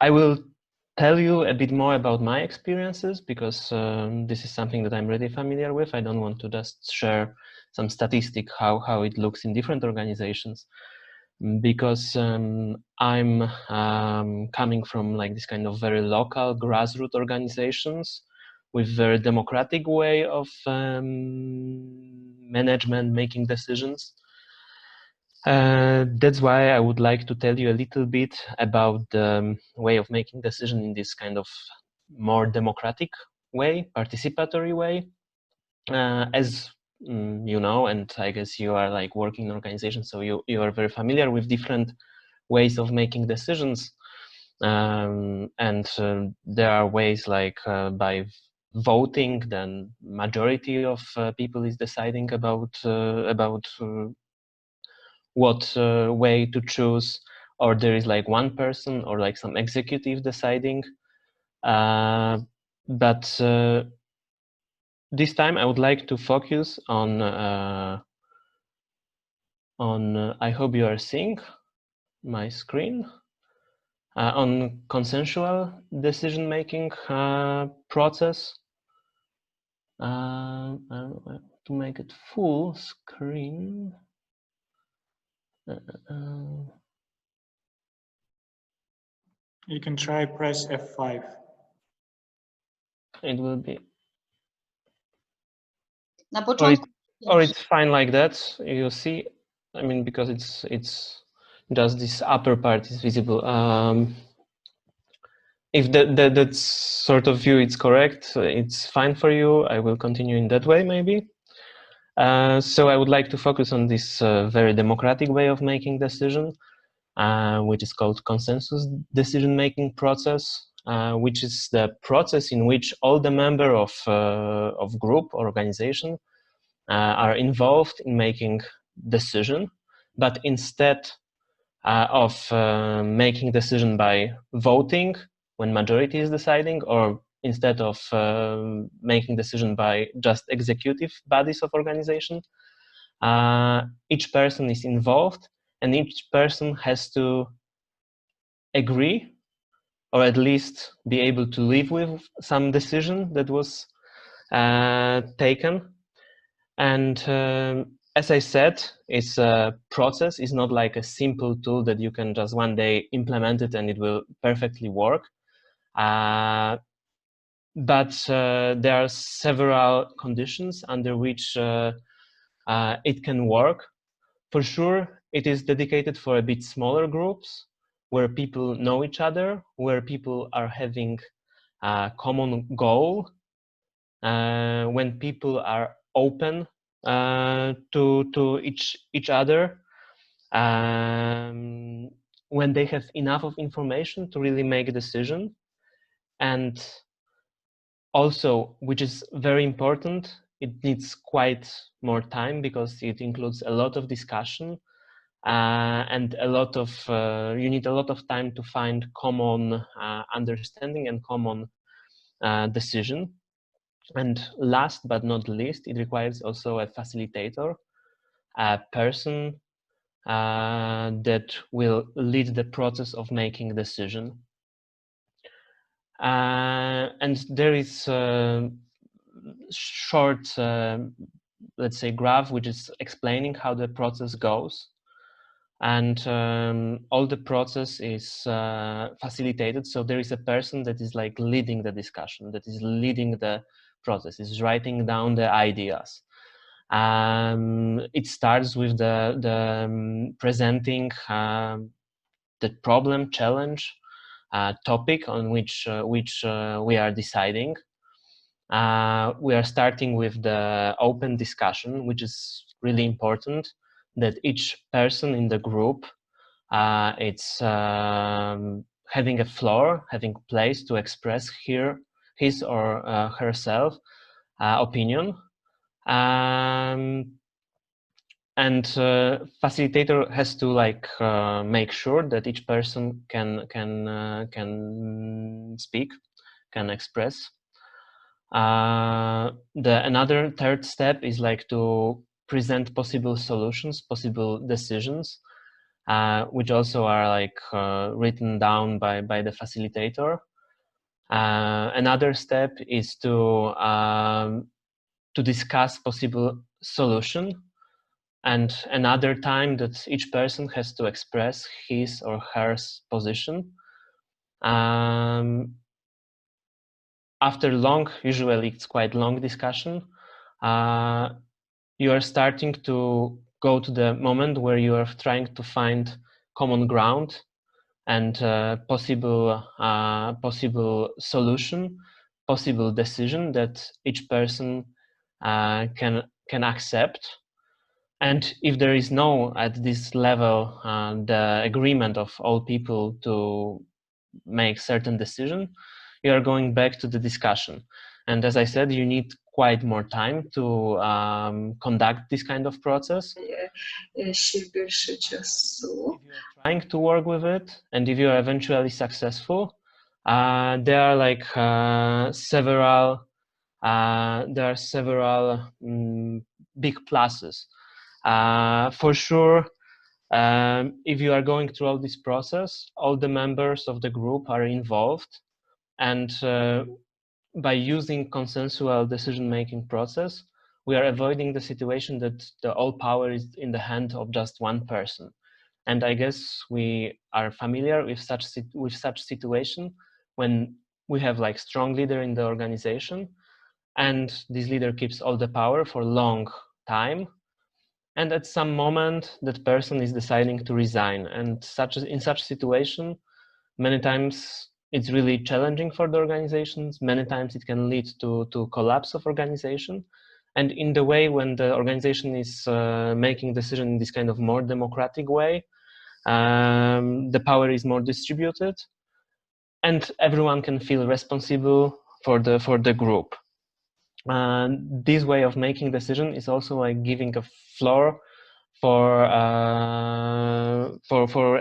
I will tell you a bit more about my experiences, because this is something that I'm really familiar with. I don't want to just share some statistic how it looks in different organizations, because I'm coming from like this kind of very local grassroots organizations with very democratic way of management making decisions. That's why I would like to tell you a little bit about the way of making decision in this kind of more democratic way, participatory way. As you know, and I guess you are like working in organizations, so you are very familiar with different ways of making decisions. And there are ways like by voting, then majority of people is deciding about what way to choose, or there is like one person or like some executive deciding. But this time I would like to focus on I hope you are seeing my screen, on consensual decision-making process. I don't know, to make it full screen. You can try press F5. It will be. Or it's fine like that. You see, I mean, because it's just this upper part is visible. If that sort of view is correct, it's fine for you. I will continue in that way, maybe. So I would like to focus on this very democratic way of making decision, which is called consensus decision-making process, which is the process in which all the members of group or organization are involved in making decision, but instead of making decision by voting when majority is deciding, or instead of making decision by just executive bodies of organization, each person is involved, and each person has to agree, or at least be able to live with some decision that was taken. And as I said, it's a process. It's not like a simple tool that you can just one day implement it and it will perfectly work. But there are several conditions under which it can work. For sure, it is dedicated for a bit smaller groups, where people know each other, where people are having a common goal, when people are open to each other, when they have enough of information to really make a decision. And also, which is very important, it needs quite more time, because it includes a lot of discussion and a lot of you need a lot of time to find common understanding and common decision. And last but not least, it requires also a facilitator, a person that will lead the process of making decision. And there is a short, let's say, graph which is explaining how the process goes. And all the process is facilitated. So there is a person that is like leading the discussion, that is leading the process, is writing down the ideas. It starts with the presenting the problem, challenge, topic on which we are deciding. We are starting with the open discussion, which is really important, that each person in the group it's having a floor, having place to express his or herself opinion. And facilitator has to like make sure that each person can speak, can express. Another third step is like to present possible solutions, possible decisions, which also are like written down by the facilitator. Another step is to discuss possible solution, and another time that each person has to express his or her position. After long, usually it's quite long discussion, you are starting to go to the moment where you are trying to find common ground and possible solution, possible decision that each person can accept. And if there is no, at this level, the agreement of all people to make certain decision, you are going back to the discussion. And as I said, you need quite more time to conduct this kind of process. If you are trying to work with it, and if you are eventually successful, there are like several big pluses. For sure, if you are going through all this process, all the members of the group are involved, and by using consensual decision-making process, we are avoiding the situation that all power is in the hand of just one person. And I guess we are familiar with such situation when we have like strong leader in the organization, and this leader keeps all the power for a long time, and at some moment that person is deciding to resign. And in such situation, many times it's really challenging for the organizations. Many times it can lead to collapse of organization. And in the way when the organization is making decision in this kind of more democratic way, the power is more distributed, and everyone can feel responsible for the group. This way of making decision is also like giving a floor for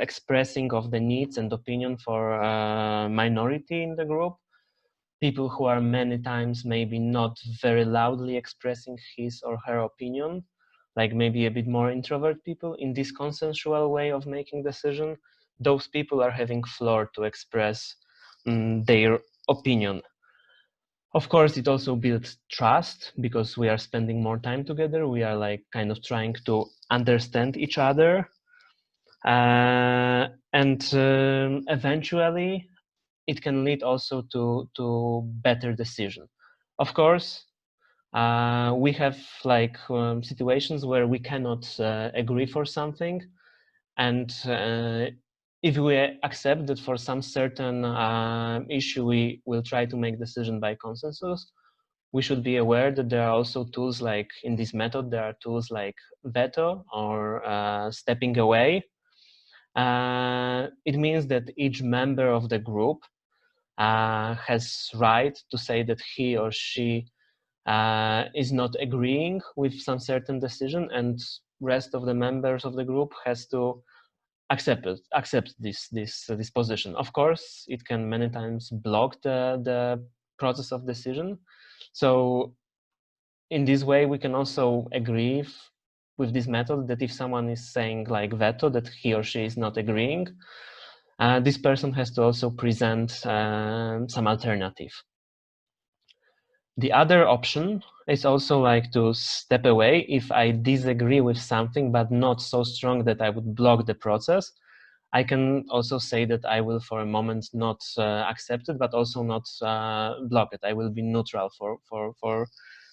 expressing of the needs and opinion for minority in the group, people who are many times maybe not very loudly expressing his or her opinion, like maybe a bit more introvert people. In this consensual way of making decision, those people are having floor to express their opinion. Of course, it also builds trust because we are spending more time together. We are like kind of trying to understand each other. And eventually, it can lead also to better decision. Of course, we have like situations where we cannot agree for something. And if we accept that for some certain issue we will try to make decision by consensus, we should be aware that there are also tools like in this method, there are tools like veto or stepping away. It means that each member of the group has right to say that he or she is not agreeing with some certain decision, and rest of the members of the group has to accept this position. Of course, it can many times block the process of decision. So in this way, we can also agree with this method that if someone is saying like veto, that he or she is not agreeing, this person has to also present some alternative. The other option is also like to step away if I disagree with something, but not so strong that I would block the process. I can also say that I will for a moment not accept it, but also not block it. I will be neutral for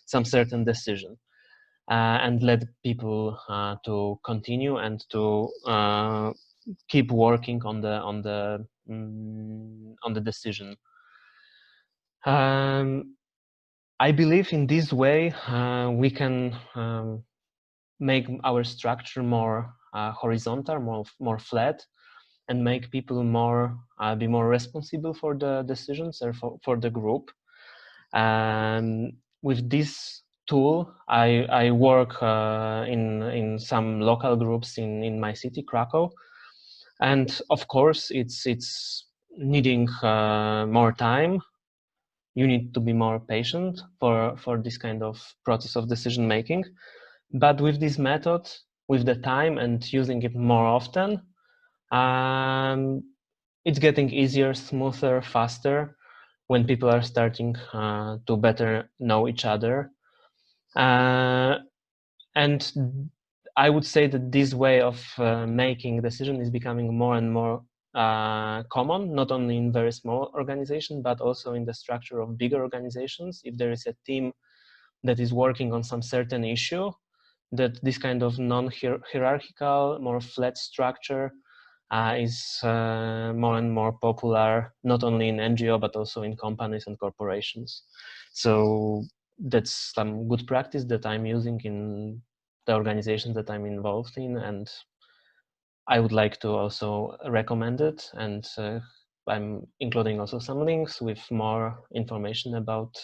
some certain decision and let people to continue and to keep working on the decision. I believe in this way we can make our structure more horizontal, more flat, and make people be more responsible for the decisions or for the group. With this tool, I work in some local groups in my city, Krakow, and of course it's needing more time. You need to be more patient for this kind of process of decision making. But with this method, with the time and using it more often, It's getting easier, smoother, faster when people are starting to better know each other. And I would say that this way of making decision is becoming more and more common, not only in very small organizations, but also in the structure of bigger organizations. If there is a team that is working on some certain issue, that this kind of non-hierarchical, more flat structure is more and more popular, not only in NGO, but also in companies and corporations. So that's some good practice that I'm using in the organizations that I'm involved in, and I would like to also recommend it. And I'm including also some links with more information about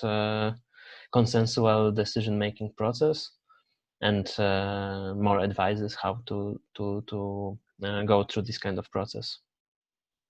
consensual decision-making process, and more advices how to go through this kind of process.